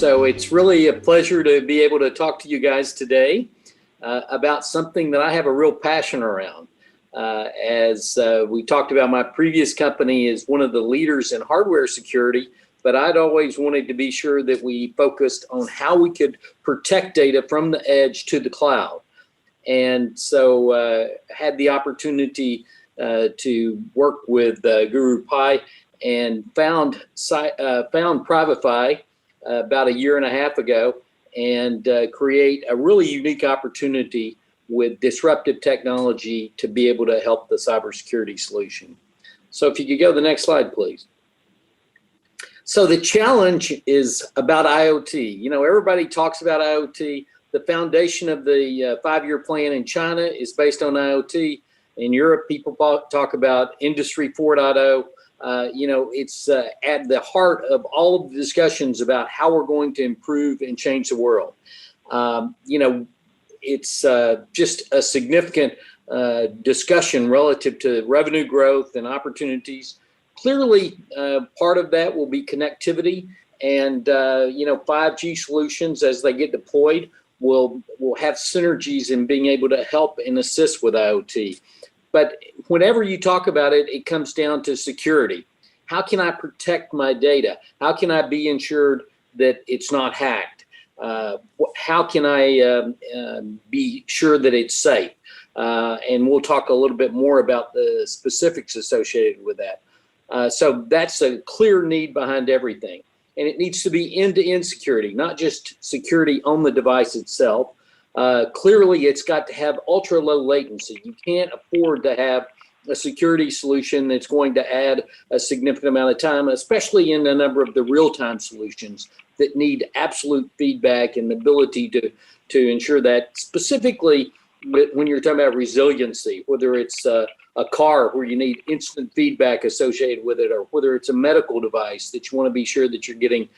So it's really a pleasure to be able to talk to you guys today about something that I have a real passion around. As we talked about, my previous company is one of the leaders in hardware security, but I'd always wanted to be sure that we focused on how we could protect data from the edge to the cloud. And so had the opportunity to work with Guru Pi and found Privafy about a year and a half ago, and create a really unique opportunity with disruptive technology to be able to help the cybersecurity solution. So if you could go to the next slide, please. So the challenge is about IoT. You know, everybody talks about IoT. The foundation of the 5-year plan in China is based on IoT. In Europe, people talk about Industry 4.0. You know, it's at the heart of all of the discussions about how we're going to improve and change the world. You know, it's just a significant discussion relative to revenue growth and opportunities. Clearly, part of that will be connectivity, and you know, 5G solutions as they get deployed will have synergies in being able to help and assist with IoT. But whenever you talk about it, it comes down to security. How can I protect my data? How can I be ensured that it's not hacked? How can I be sure that it's safe? And we'll talk a little bit more about the specifics associated with that. So that's a clear need behind everything. And it needs to be end-to-end security, not just security on the device itself. Clearly, it's got to have ultra low latency. You can't afford to have a security solution that's going to add a significant amount of time, especially in a number of the real-time solutions that need absolute feedback and the ability to ensure that, specifically when you're talking about resiliency, whether it's a car where you need instant feedback associated with it, or whether it's a medical device that you want to be sure that you're getting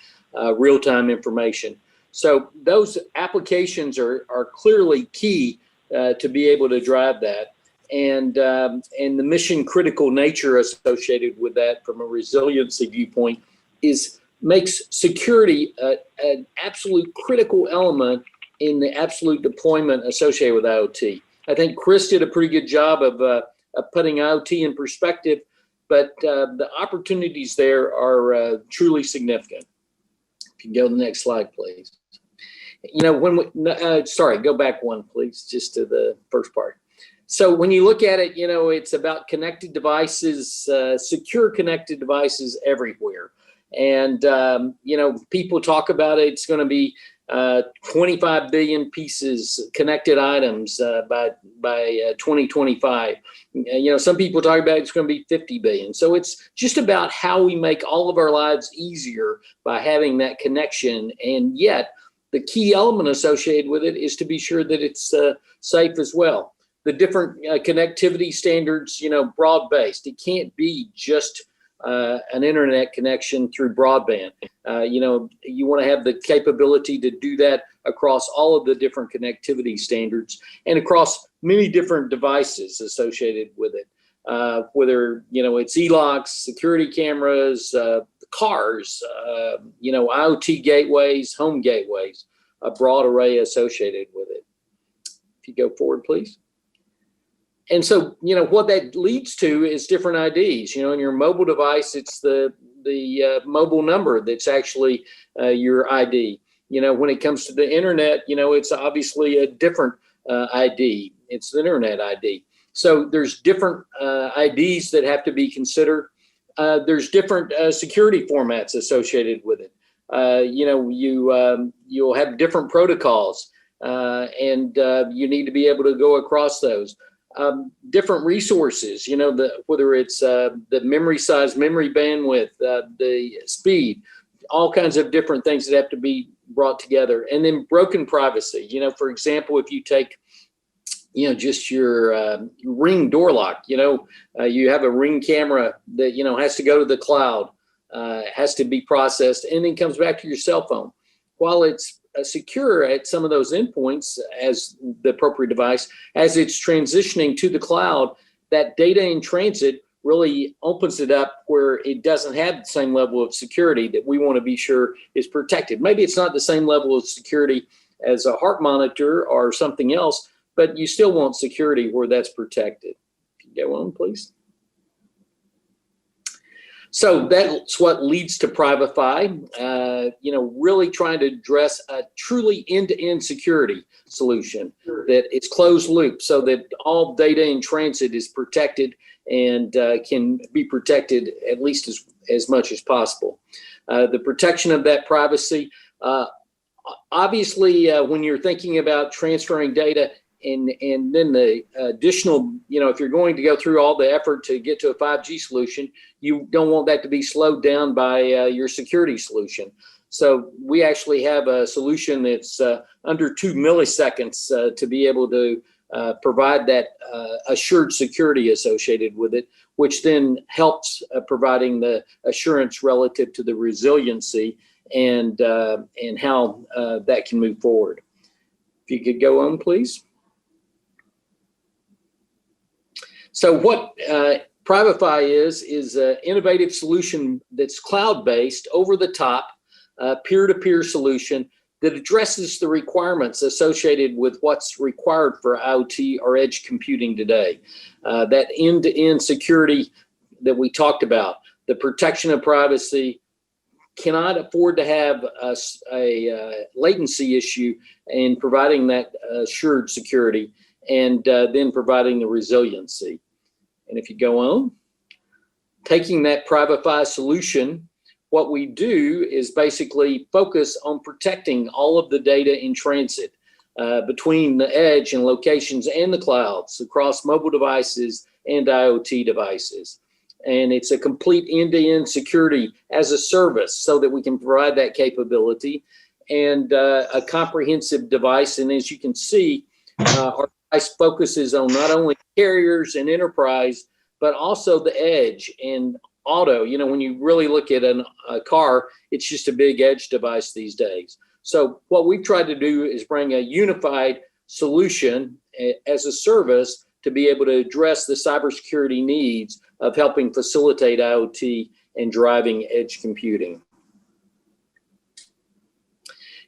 real-time information. So those applications are clearly key to be able to drive that, and the mission critical nature associated with that from a resiliency viewpoint makes security an absolute critical element in the absolute deployment associated with IoT. I think Chris did a pretty good job of putting IoT in perspective, but the opportunities there are truly significant. If you go to the next slide, please. You know, when we, sorry, go back one, please, just to the first part. So when you look at it, you know, it's about connected devices, secure connected devices everywhere. And, you know, people talk about it, it's going to be 25 billion pieces, connected items by 2025. You know, some people talk about it's going to be 50 billion. So it's just about how we make all of our lives easier by having that connection. And yet, the key element associated with it is to be sure that it's safe as well. The different connectivity standards, you know, broad-based. It can't be just an internet connection through broadband. You know, you want to have the capability to do that across all of the different connectivity standards and across many different devices associated with it. Whether, you know, it's e-locks, security cameras, cars, you know, IoT gateways, home gateways, a broad array associated with it. If you go forward, please. And so, you know, what that leads to is different IDs. You know, in your mobile device, it's the mobile number that's actually your ID. You know, when it comes to the internet, you know, it's obviously a different ID. It's the internet ID. So there's different IDs that have to be considered. There's different security formats associated with it. You know, you'll have different protocols, and you need to be able to go across those. Different resources, you know, whether it's the memory size, memory bandwidth, the speed, all kinds of different things that have to be brought together. And then broken privacy. You know, for example, if you take, you know, just your Ring door lock, you know, you have a Ring camera that, you know, has to go to the cloud, has to be processed, and then comes back to your cell phone. While it's secure at some of those endpoints as the appropriate device, as it's transitioning to the cloud, that data in transit really opens it up where it doesn't have the same level of security that we want to be sure is protected. Maybe it's not the same level of security as a heart monitor or something else, but you still want security where that's protected. Go on, please. So that's what leads to Privafy, really trying to address a truly end-to-end security solution that it's closed loop so that all data in transit is protected and can be protected at least as much as possible. The protection of that privacy, obviously, when you're thinking about transferring data and then the additional, if you're going to go through all the effort to get to a 5G solution, you don't want that to be slowed down by your security solution. So we actually have a solution that's under 2 milliseconds to be able to provide that assured security associated with it, which then helps providing the assurance relative to the resiliency and how that can move forward. If you could go on, please. So what Privafy is an innovative solution that's cloud-based, over-the-top, peer-to-peer solution that addresses the requirements associated with what's required for IoT or edge computing today. That end-to-end security that we talked about, the protection of privacy, cannot afford to have a latency issue in providing that assured security and then providing the resiliency. And if you go on, taking that Privafy solution, what we do is basically focus on protecting all of the data in transit between the edge and locations and the clouds across mobile devices and IoT devices. And it's a complete end-to-end security as a service so that we can provide that capability and a comprehensive device. And as you can see, our device focuses on not only carriers and enterprise, but also the edge and auto. When you really look at a car, it's just a big edge device these days. So what we've tried to do is bring a unified solution as a service to be able to address the cybersecurity needs of helping facilitate IoT and driving edge computing.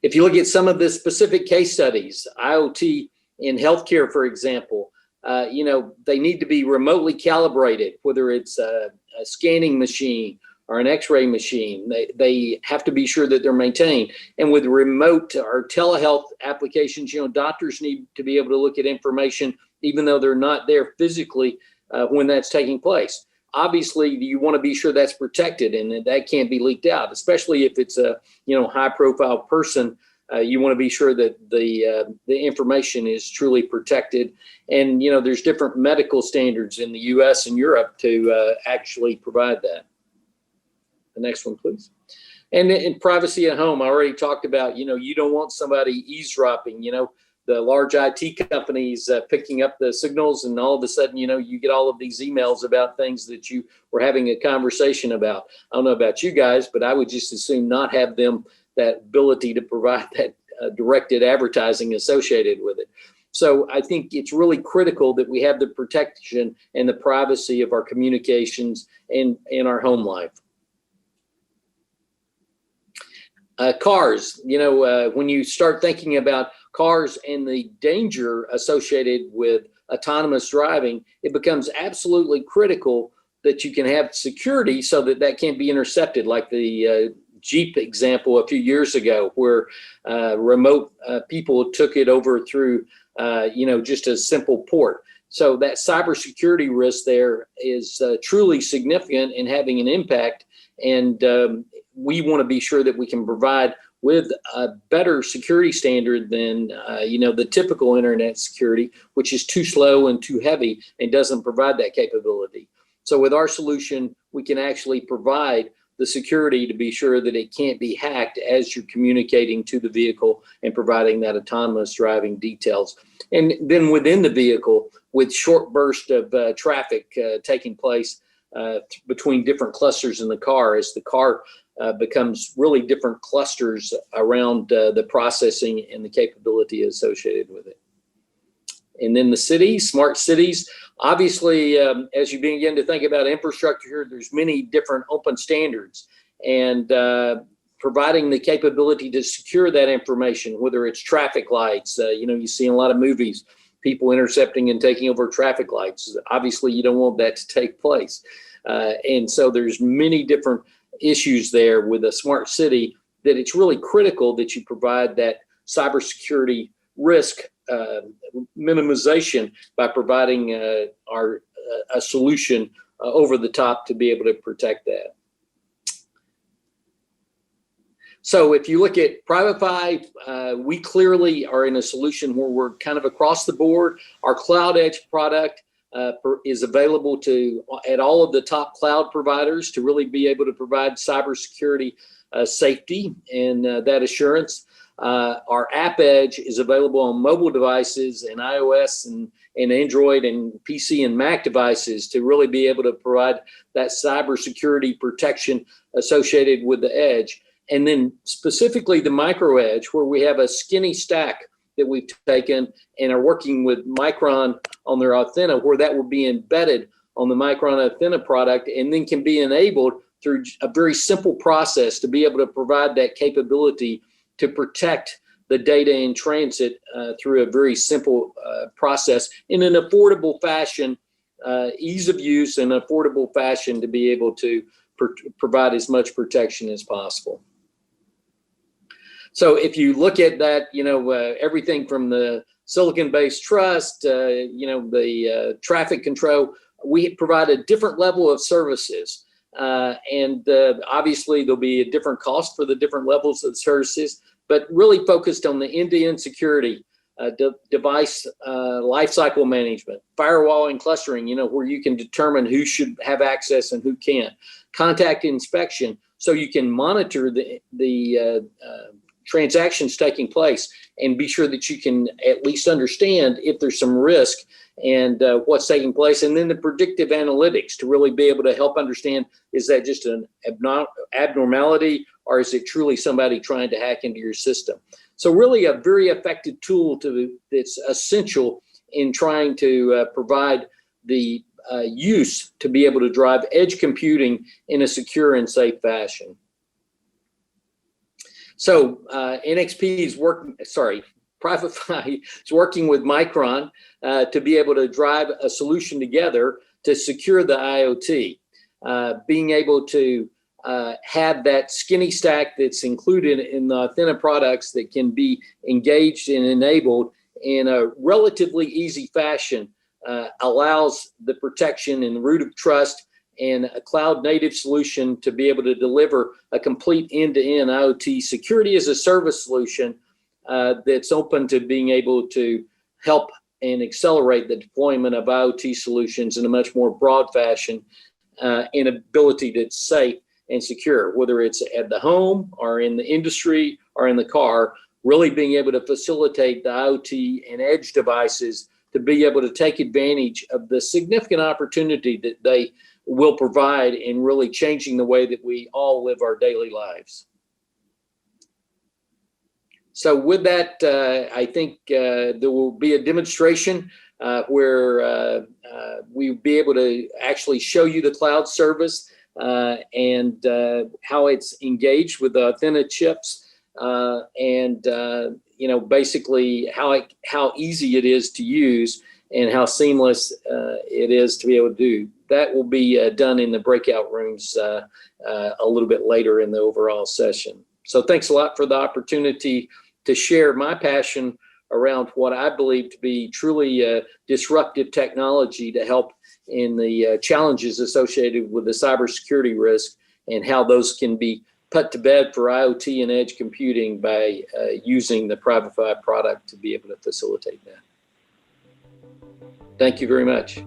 If you look at some of the specific case studies, IoT in healthcare, for example, they need to be remotely calibrated, whether it's a scanning machine or an x-ray machine. They have to be sure that they're maintained. And with remote or telehealth applications, doctors need to be able to look at information even though they're not there physically when that's taking place. Obviously, you want to be sure that's protected and that can't be leaked out, especially if it's a high-profile person. You want to be sure that the information is truly protected. And there's different medical standards in the U.S. and Europe to actually provide that. The next one, please. And in privacy at home, I already talked about, you don't want somebody eavesdropping, the large IT companies picking up the signals, and all of a sudden, you get all of these emails about things that you were having a conversation about. I don't know about you guys, but I would just as soon not have them that ability to provide that directed advertising associated with it. So I think it's really critical that we have the protection and the privacy of our communications and in our home life. Cars, when you start thinking about cars and the danger associated with autonomous driving, it becomes absolutely critical that you can have security so that that can't be intercepted, like the Jeep example a few years ago, where remote people took it over through, just a simple port. So that cybersecurity risk there is truly significant in having an impact, and we want to be sure that we can provide with a better security standard than the typical internet security, which is too slow and too heavy and doesn't provide that capability. So with our solution, we can actually provide the security to be sure that it can't be hacked as you're communicating to the vehicle and providing that autonomous driving details. And then within the vehicle, with short bursts of traffic taking place between different clusters in the car, as the car becomes really different clusters around the processing and the capability associated with it. And then the cities, smart cities. Obviously, as you begin to think about infrastructure, there's many different open standards, and providing the capability to secure that information, whether it's traffic lights. You see in a lot of movies, people intercepting and taking over traffic lights. Obviously, you don't want that to take place. And so there's many different issues there with a smart city, that it's really critical that you provide that cybersecurity risk minimization by providing a solution over the top to be able to protect that. So if you look at Privafy, we clearly are in a solution where we're kind of across the board. Our Cloud Edge product is available at all of the top cloud providers to really be able to provide cybersecurity safety and that assurance. Our App Edge is available on mobile devices and iOS and Android and PC and Mac devices to really be able to provide that cybersecurity protection associated with the edge. And then specifically the micro edge, where we have a skinny stack that we've taken and are working with Micron on their Athena, where that will be embedded on the Micron Athena product and then can be enabled through a very simple process to be able to provide that capability to protect the data in transit through a very simple process in an affordable fashion, ease of use and affordable fashion to be able to provide as much protection as possible. So if you look at that, everything from the silicon-based trust, the traffic control, we provide a different level of services. And obviously there'll be a different cost for the different levels of services, but really focused on the end-to-end security, device lifecycle management, firewall and clustering, where you can determine who should have access and who can't. Contact inspection, so you can monitor the transactions taking place and be sure that you can at least understand if there's some risk and what's taking place. And then the predictive analytics to really be able to help understand, is that just an abnormality, or is it truly somebody trying to hack into your system? So really a very effective tool that's essential in trying to provide the use to be able to drive edge computing in a secure and safe fashion. So Privafy is working with Micron to be able to drive a solution together to secure the IoT. Being able to have that skinny stack that's included in the Athena products that can be engaged and enabled in a relatively easy fashion allows the protection and the root of trust and a cloud native solution to be able to deliver a complete end-to-end IoT security as a service solution that's open to being able to help and accelerate the deployment of IoT solutions in a much more broad fashion in ability that's safe and secure, whether it's at the home or in the industry or in the car, really being able to facilitate the IoT and edge devices to be able to take advantage of the significant opportunity that they will provide in really changing the way that we all live our daily lives. So with that, I think there will be a demonstration where we'll be able to actually show you the cloud service and how it's engaged with the Athena chips and basically how easy it is to use and how seamless it is to be able to do. That will be done in the breakout rooms a little bit later in the overall session. So thanks a lot for the opportunity to share my passion around what I believe to be truly disruptive technology to help in the challenges associated with the cybersecurity risk and how those can be put to bed for IoT and edge computing by using the Privafy product to be able to facilitate that. Thank you very much.